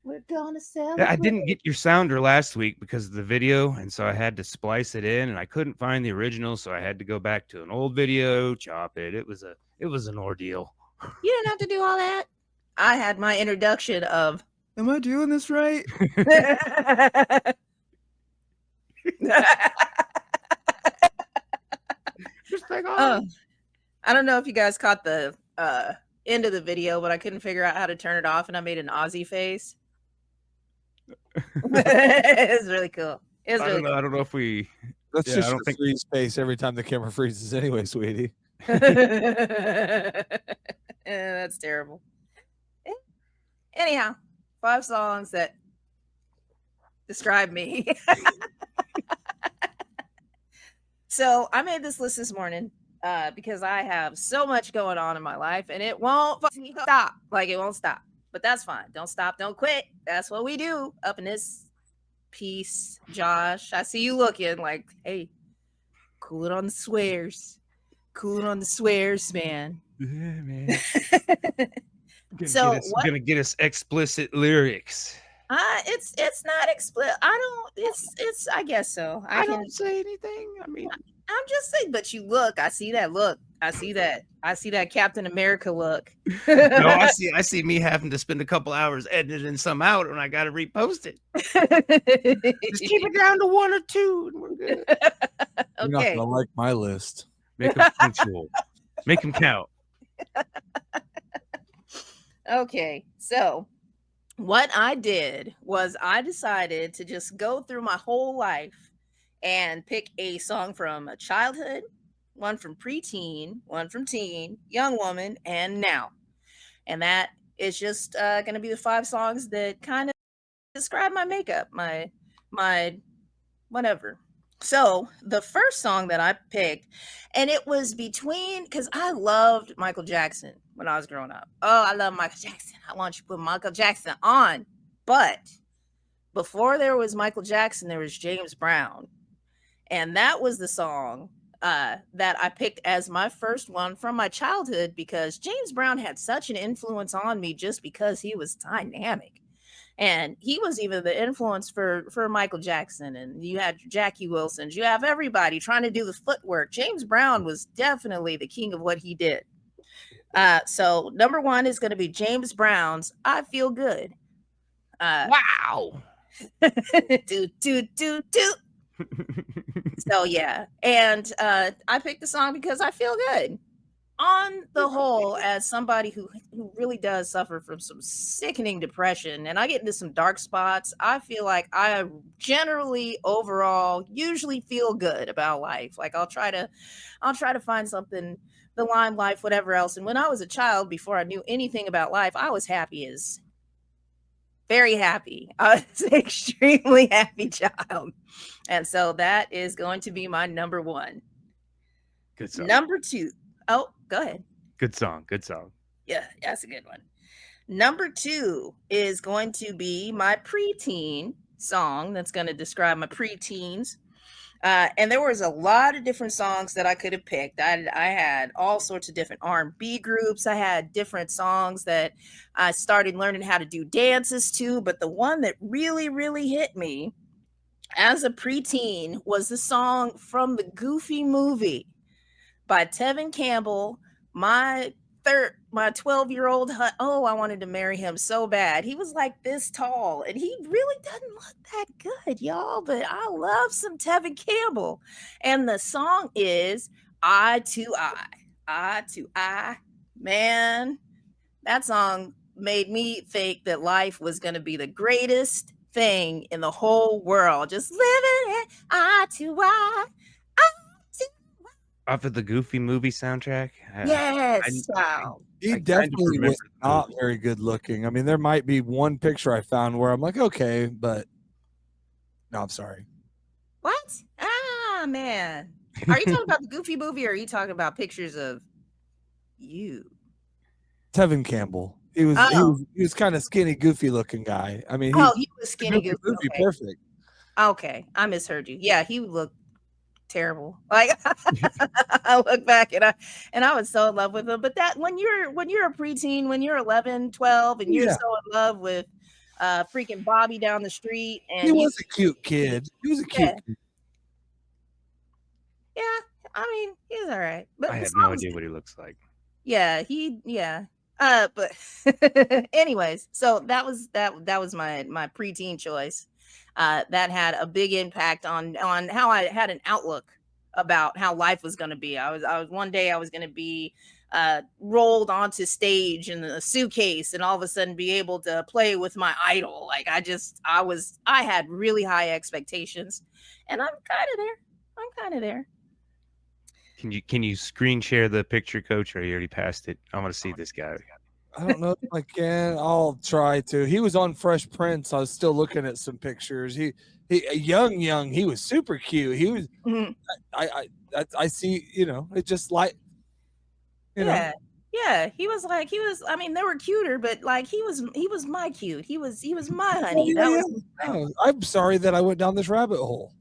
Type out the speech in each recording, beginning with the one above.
We're gonna celebrate. I didn't get your sounder last week because of the video, and so I had to splice it in, and I couldn't find the original, so I had to go back to an old video, chop it. It was an ordeal. You didn't have to do all that. I had my introduction of, am I doing this right? Just like, I don't know if you guys caught the end of the video, but I couldn't figure out how to turn it off, and I made an Aussie face. It's really cool. It's really cool. I don't know if we. That's just your freeze face every time the camera freezes anyway, sweetie. That's terrible. Anyhow, 5 songs that describe me. So I made this list this morning because I have so much going on in my life, and it won't stop. Like, it won't stop. But that's fine. Don't stop. Don't quit. That's what we do up in this piece. Josh, I see you looking like, hey, cool it on the swears. Cool it on the swears, man. Yeah, man. Gonna get us explicit lyrics. It's not explicit. I guess so. I don't say anything. I mean, I'm just saying, but you look. I see that look. I see that Captain America look. No, I see me having to spend a couple hours editing some out, and I got to repost it. Just keep it down to 1 or 2, and we're good. Okay. You're not gonna like my list. Make them punctual. Make them count. Okay, so what I did was I decided to just go through my whole life and pick a song from childhood, one from preteen, one from teen, young woman, and now. And that is just going to be the 5 songs that kind of describe my makeup, my whatever. So the first song that I picked, and it was between, because I loved Michael Jackson when I was growing up. Oh, I love Michael Jackson. I want you to put Michael Jackson on. But before there was Michael Jackson, there was James Brown. And that was the song that I picked as my first one from my childhood, because James Brown had such an influence on me just because he was dynamic. And he was even the influence for Michael Jackson. And you had Jackie Wilson's, you have everybody trying to do the footwork. James Brown was definitely the king of what he did. So number 1 is going to be James Brown's I Feel Good. Wow. do. So yeah. And I picked the song because I feel good. On the whole, as somebody who really does suffer from some sickening depression, and I get into some dark spots, I feel like I generally overall usually feel good about life. Like I'll try to find something, the lime life, whatever else. And when I was a child, before I knew anything about life, I was very happy. I was an extremely happy child. And so that is going to be my number 1. Good song. Number 2. Oh, go ahead. Good song. Yeah, that's a good one. Number 2 is going to be my preteen song that's going to describe my preteens. And there was a lot of different songs that I could have picked. I had all sorts of different R&B groups. I had different songs that I started learning how to do dances to. But the one that really, really hit me as a preteen was the song from the Goofy movie by Tevin Campbell. My 12-year-old, I wanted to marry him so bad. He was like this tall, and he really doesn't look that good, y'all. But I love some Tevin Campbell. And the song is Eye to Eye. Eye to Eye. Man, that song made me think that life was going to be the greatest thing in the whole world. Just living it eye to eye. Off of the Goofy movie soundtrack. Yes. He definitely was not very good looking. I mean, there might be one picture I found where I'm like, okay, but no, I'm sorry. What? Ah, man. Are you talking about the Goofy movie, or are you talking about pictures of you? Tevin Campbell. He was kind of skinny, goofy looking guy. I mean, you was skinny, goofy. Okay. Perfect. Okay, I misheard you. Yeah, he would look terrible. Like I look back and I was so in love with him. But that when you're a preteen, when you're 11, 12, and you're Yeah, so in love with freaking Bobby down the street he and you was a cute kid. He was a yeah, cute kid. yeah, I mean, he's all right. But I the have no song's idea what he looks like. yeah, yeah. But anyways, so that was my preteen choice. That had a big impact on how I had an outlook about how life was going to be. I was one day I was going to be rolled onto stage in a suitcase and all of a sudden be able to play with my idol. Like I had really high expectations, and I'm kind of there. I'm kind of there. Can you screen share the picture, Coach, or you already passed it? I want to see this guy. I don't know if I can. I'll try to. He was on Fresh Prince. I was still looking at some pictures. He young. He was super cute. He was. Mhm. I see. It just like. Yeah. Yeah, he was I mean, they were cuter, but like he was my cute. He was my Oh, honey. yeah, That yeah. was No, I'm sorry that I went down this rabbit hole.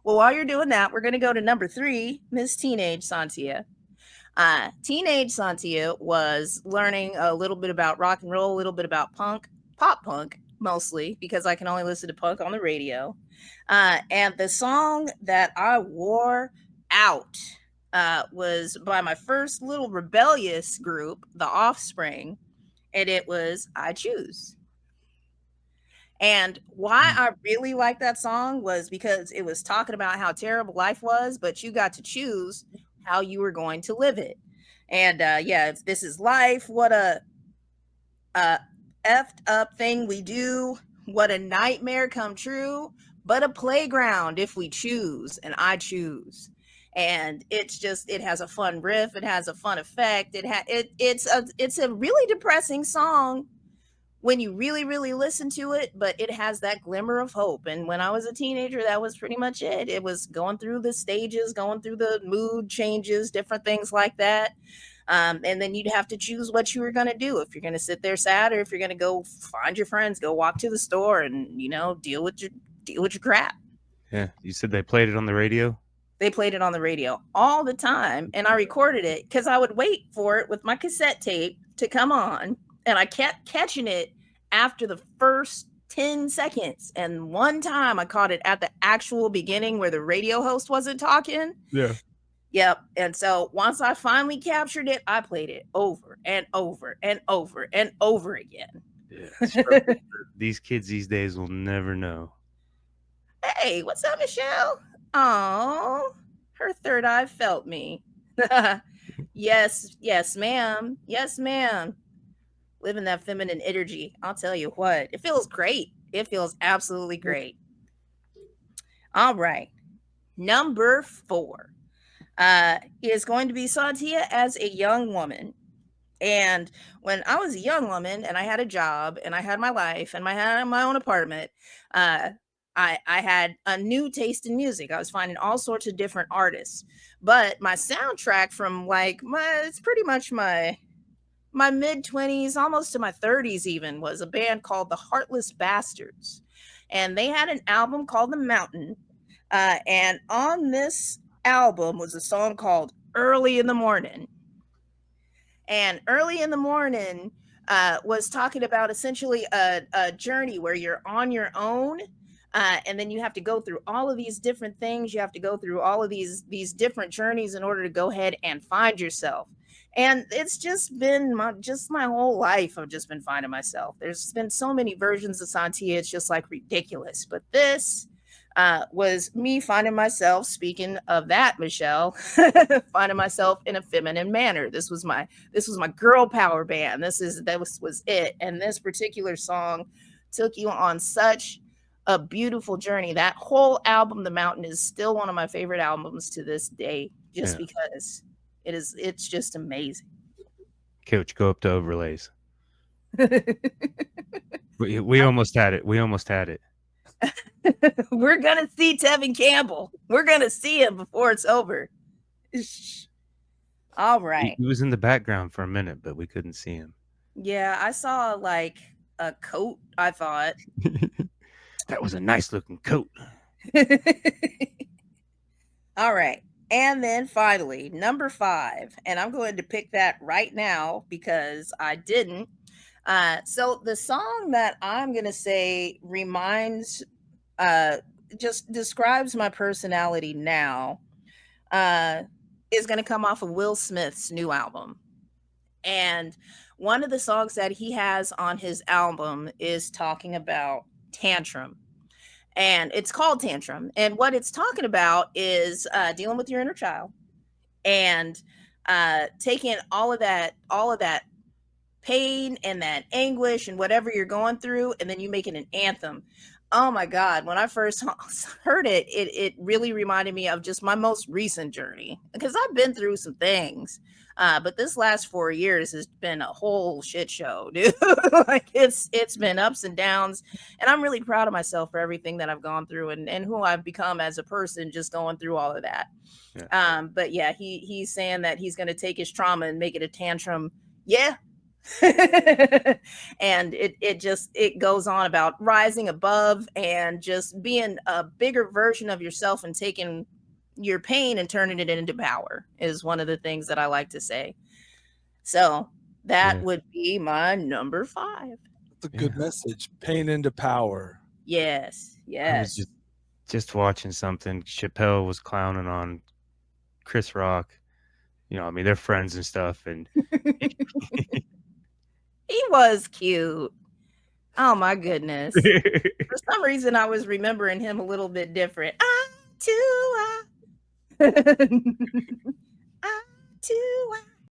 Well, while you're doing that, we're gonna go to number 3, Miss Teenage Santia. Teenage Santia was learning a little bit about rock and roll, a little bit about punk, pop punk mostly, because I can only listen to punk on the radio. And the song that I wore out was by my first little rebellious group, The Offspring, and it was I Choose. And why I really like that song was because it was talking about how terrible life was, but you got to choose how you were going to live it. And yeah, if this is life, what a effed up thing we do, what a nightmare come true, but a playground if we choose, and I choose. And it has a fun riff, it has a fun effect. It's a really depressing song when you really really listen to it, but it has that glimmer of hope. And when I was a teenager, that was pretty much it. It was going through the stages, going through the mood changes, different things like that. And then you'd have to choose what you were going to do, if you're going to sit there sad or if you're going to go find your friends, go walk to the store and deal with your crap. Yeah, you said they played it on the radio. They played it on the radio all the time, and I recorded it because I would wait for it with my cassette tape to come on, and I kept catching it after the first 10 seconds. And one time I caught it at the actual beginning where the radio host wasn't talking. Yeah. Yep. And so once I finally captured it, I played it over and over and over and over again. Yeah, these kids these days will never know. Hey, what's up, Michelle? Oh, her third eye felt me. Yes, yes, ma'am. Yes, ma'am. Living that feminine energy. I'll tell you what, it feels great. It feels absolutely great. All right. Number 4 is going to be Sontia as a young woman. And when I was a young woman and I had a job and I had my life and I had my own apartment, uh, I had a new taste in music. I was finding all sorts of different artists. But my soundtrack from it's pretty much my mid 20s, almost to my 30s even, was a band called the Heartless Bastards. And they had an album called The Mountain. And on this album was a song called Early in the Morning. And Early in the Morning was talking about essentially a journey where you're on your own. And then you have to go through all of these different things. You have to go through all of these different journeys in order to go ahead and find yourself. And it's just been my whole life. I've just been finding myself. There's been so many versions of Santia. It's just like ridiculous. But this was me finding myself, speaking of that, Michelle, finding myself in a feminine manner. This was my girl power band. That was it. And this particular song took you on such a beautiful journey. That whole album, The Mountain, is still one of my favorite albums to this day, just because it's just amazing. Coach, go up to overlays. We almost had it. We almost had it. We're gonna see Tevin Campbell. We're gonna see him before it's over. All right. He was in the background for a minute, but we couldn't see him. Yeah, I saw like a coat, I thought. That was a nice looking coat. All right. And then finally, number 5. And I'm going to pick that right now because I didn't. So the song that I'm going to say reminds, just describes my personality now, uh, is going to come off of Will Smith's new album. And one of the songs that he has on his album is talking about tantrum. And it's called Tantrum. And what it's talking about is dealing with your inner child and taking all of that pain and that anguish and whatever you're going through, and then you make it an anthem. Oh my God. When I first heard it, it really reminded me of just my most recent journey because I've been through some things. But this last 4 years has been a whole shit show, dude. Like it's been ups and downs. And I'm really proud of myself for everything that I've gone through and who I've become as a person just going through all of that. Yeah. But yeah, he's saying that he's gonna take his trauma and make it a tantrum. Yeah, and it goes on about rising above and just being a bigger version of yourself and taking your pain and turning it into power is one of the things that I like to say. So that Yeah. would be my number 5. That's a good message. Pain into power. Yes, I was yes. just watching something. Chappelle was clowning on Chris Rock. You know, I mean, they're friends and stuff, and He was cute. Oh my goodness. For some reason I was remembering him a little bit different. I too I I too